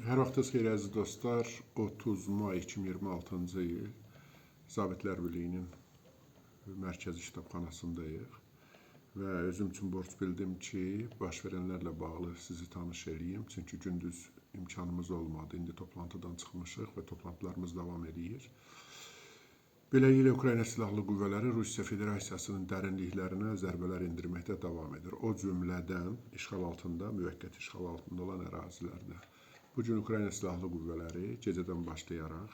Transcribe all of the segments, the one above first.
Hər vaxtınız xeyir əziz dostlar. 30 may 2026-cı il Zabitlər Birliyinin mərkəzi kitabxanasındayıq və özüm üçün borc bildim ki, baş verənlərlə bağlı sizi tanış eləyim. Çünki gündüz imkanımız olmadı. İndi toplantıdan çıxmışıq və toplantılarımız davam edir. Beləliklə, Ukrayna Silahlı Qüvvələri Rusiya Federasiyasının dərinliklərinə zərbələr endirməkdə davam edir. O cümlədən işğal altında, müvəqqəti işğal altında olan ərazilərdə. Bugün Ukrayna Silahlı Qüvvələri gecədən başlayaraq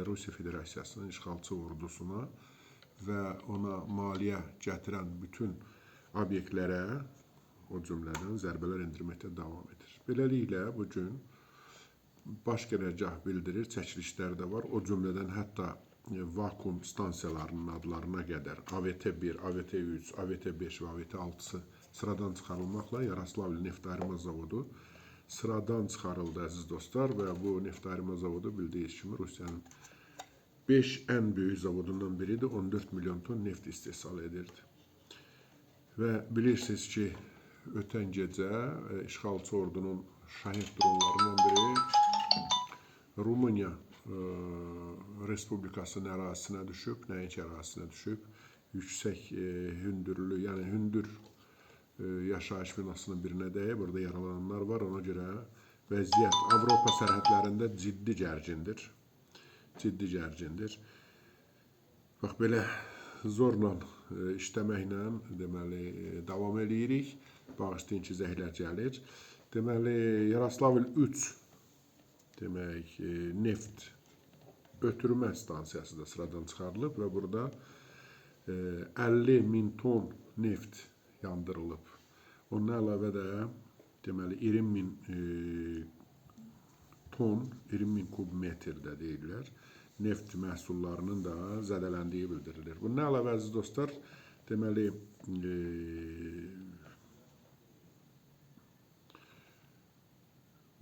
Rusiya Federasiyasının işğalçı ordusuna və ona maliyyə gətirən bütün obyektlərə, o cümlədən zərbələr endirməkdə davam edir. Beləliklə, bugün baş qərargah bildirir, çəkilişlər də var. O cümlədən hətta vakuum stansiyalarının adlarına qədər AVT-1, AVT-3, AVT-5 və AVT-6-sı sıradan çıxarılmaqla Yaroslavl neft ayırma zavodu sıradan çıxarıldı əziz dostlar və bu neft ayırma zavodu bildiyiniz kimi Rusiyanın 5 ən böyük zavodundan biridir, 14 milyon ton neft istehsal edirdi. Və bilirsiniz ki, ötən gecə işğalçı ordunun şahid dronlarından biri Rumıniya Respublikasının ərazisinə düşüb, nəinki ərazisinə düşüb, yüksək hündürlü, yəni hündür yaşayış binasının birinə dəyib, burada yaralananlar var. Ona görə vəziyyət Avropa sərhədlərində ciddi gərgindir. Ciddi gərgindir. Bax, belə zorla işləməklə deməli, davam edirik. Bağışlayın ki, zəhlər gəlir. Deməli, Yaroslavl 3 demək, neft ötürmə stansiyası da sıradan çıxarılıb və burada 50 min ton neft yandırılıb. Onunla əlavə də deməli 20 min ton, 20 min kub metrdə deyirlər, neft məhsullarının da zədələndiyi bildirilir. Bununla əlavə əziz dostlar, deməli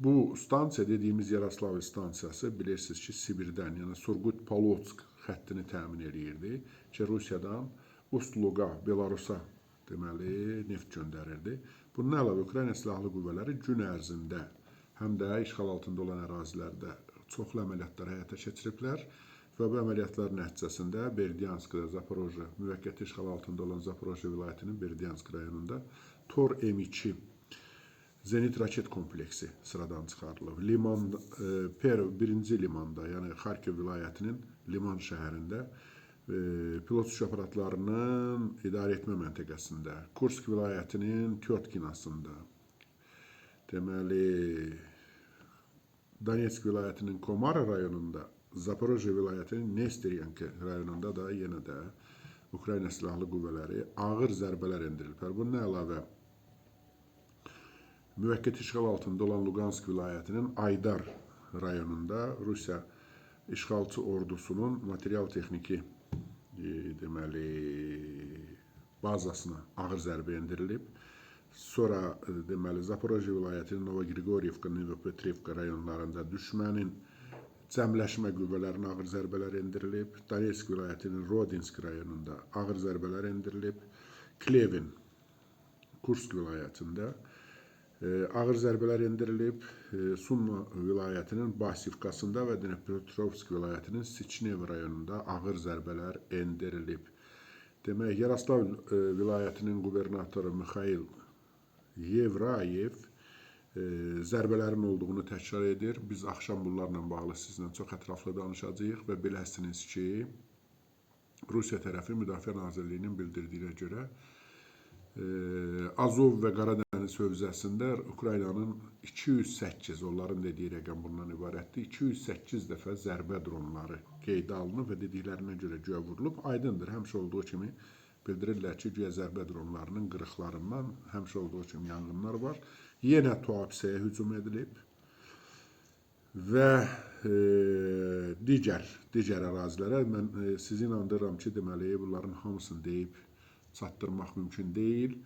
bu stansiya dediyimiz Yaroslavl stansiyası bilirsiniz ki, Sibirdən, yəni Surgut-Polotsk xəttini təmin edirdi ki, Rusiyadan Ust-Luga, Belarusa deməli neft göndərirdi. Bununla əlavə Ukrayna Silahlı Qüvvələri gün ərzində həm də işğal altında olan ərazilərdə çoxlu əməliyyatlar həyata keçiriblər və bu əməliyyatlar nəticəsində Berdyanskda, Zaporojye, müvəqqəti işğal altında olan Zaporojye vilayətinin Berdyansk rayonunda Tor M2 Zenit raket kompleksi sıradan çıxarılıb. Birinci limanda, yəni Xarkov vilayətinin Liman şəhərində pilot uçuş aparatlarının idarə etmə məntəqəsində, Kursk vilayətinin Tyotkinasında, deməli, Donetsk vilayətinin Komara rayonunda, Zaporojye vilayətinin Nesteryanka rayonunda da yenə də Ukrayna Silahlı Qüvvələri ağır zərbələr endiriliblər. Bununla əlavə, müvəqqəti işğal altında olan Lugansk vilayətinin Aydar rayonunda Rusiya işğalçı ordusunun material-texniki deməli, bazasına ağır zərbə endirilib. Sonra deməli, Zaporojye vilayətinin Novogrigorivka, Novopetrivka rayonlarında düşmənin cəmləşmə qüvvələrinə ağır zərbələr endirilib. Donetsk vilayətinin Rodinsk rayonunda ağır zərbələr endirilib. Klevin, Kursk vilayətində ağır zərbələr endirilib. Summa vilayətinin Basivkasında və Dnepropetrovsk vilayətinin Siçnev rayonunda ağır zərbələr endirilib. Demək, Yaroslavl vilayətinin qubernatoru Mikhail Yevrayev zərbələrin olduğunu təkrar edir. Biz axşam bunlarla bağlı sizinlə çox ətraflı danışacağıq və biləsiniz ki, Rusiya tərəfi Müdafiə Nazirliyinin bildirdiyinə görə Azov və Qaradəniz hövzəsində Ukraynanın 208, onların dediyi rəqəm bundan ibarətdir, 208 dəfə zərbə dronları qeydə alınıb və dediklərinə görə güya vurulub. Aydındır, həmişə olduğu kimi bildirirlər ki, güya zərbə dronlarının qırıqlarından həmişə olduğu kimi yanğınlar var. Yenə Tuapseyə hücum edilib və digər ərazilərə mən sizi inandırıram ki, deməli, bunların hamısını deyib çatdırmaq mümkün deyil.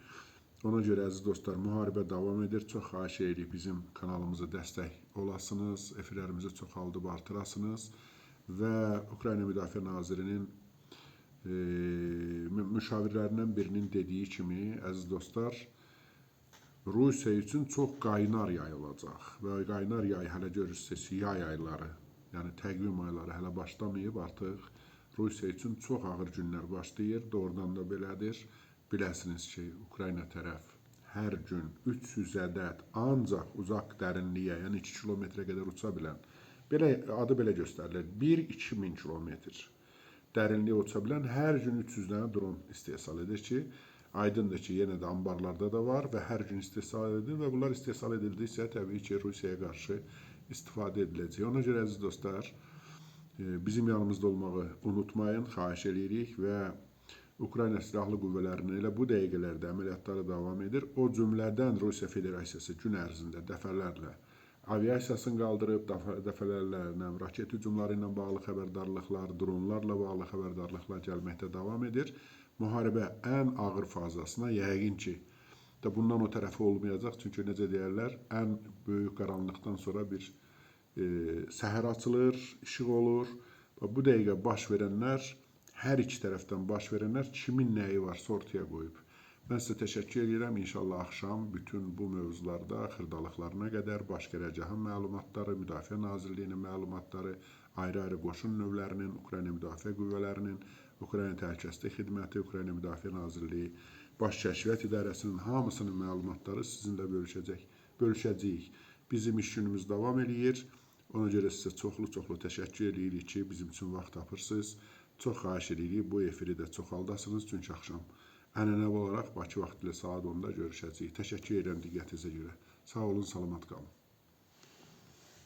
Ona görə əziz dostlar, müharibə davam edir. Çox xahiş edirik bizim kanalımıza dəstək olasınız, efirlərimizi çoxaldıb artırasınız və Ukrayna Müdafiə Nazirinin müşavirlərindən birinin dediyi kimi, əziz dostlar, Rusiya üçün çox qaynar yay olacaq və qaynar yay hələ görürsünüz yay ayları, yəni təqvim ayları hələ başlamayıb, artıq Rusiya üçün çox ağır günlər başlayır. Doğrudan da belədir. Biləsiniz ki, Ukrayna tərəf hər gün 300 ədəd ancaq uzaq dərinliyə, yəni 2 kilometrə qədər uça bilən, adı belə göstərilir, 1-2 min kilometr dərinliyə uça bilən hər gün 300 dənə dron istehsal edir ki, aydındır ki, yenə də ambarlarda da var və hər gün istehsal edilir və bunlar istehsal edildiksə, təbii ki, Rusiyaya qarşı istifadə ediləcək. Ona görə, əziz dostlar, bizim yanımızda olmağı unutmayın, xahiş edirik və Ukrayna Silahlı Qüvvələrinin elə bu dəqiqələrdə əməliyyatları davam edir. O cümlədən Rusiya Federasiyası gün ərzində dəfələrlə aviasiyasını qaldırıb, dəfələrlə raket hücumları ilə bağlı xəbərdarlıqlar, dronlarla bağlı xəbərdarlıqlar gəlməkdə davam edir. Müharibə ən ağır fazasına yəqin ki, da bundan o tərəfi olmayacaq. Çünki necə deyərlər, ən böyük qaranlıqdan sonra bir səhər açılır, işıq olur. Bu dəqiqə baş verənlər, hər iki tərəfdən baş verənlər kimin nəyi varsa ortaya qoyub. Mən sizə təşəkkür edirəm. İnşallah axşam bütün bu mövzularda xırdalıqlarına qədər baş qərargahın məlumatları, Müdafiə Nazirliyinin məlumatları, ayrı-ayrı qoşun növlərinin, Ukrayna Müdafiə Qüvvələrinin, Ukrayna Təhlükəsizlik Xidməti, Ukrayna Müdafiə Nazirliyi, Baş Kəşfiyyat İdarəsinin hamısının məlumatları sizinlə bölüşəcəyik. Bizim iş günümüz davam edir. Ona görə sizə çoxlu təşəkkür edirik ki, bizim üçün vaxt tapırsınız. Çox xahiş edirik, bu efiri də çoxaldasınız. Çünki axşam ənənəvi olaraq Bakı vaxtı ilə saat 10-da görüşəcəyik. Təşəkkür edirəm diqqətinizə görə. Sağ olun, salamat qalın.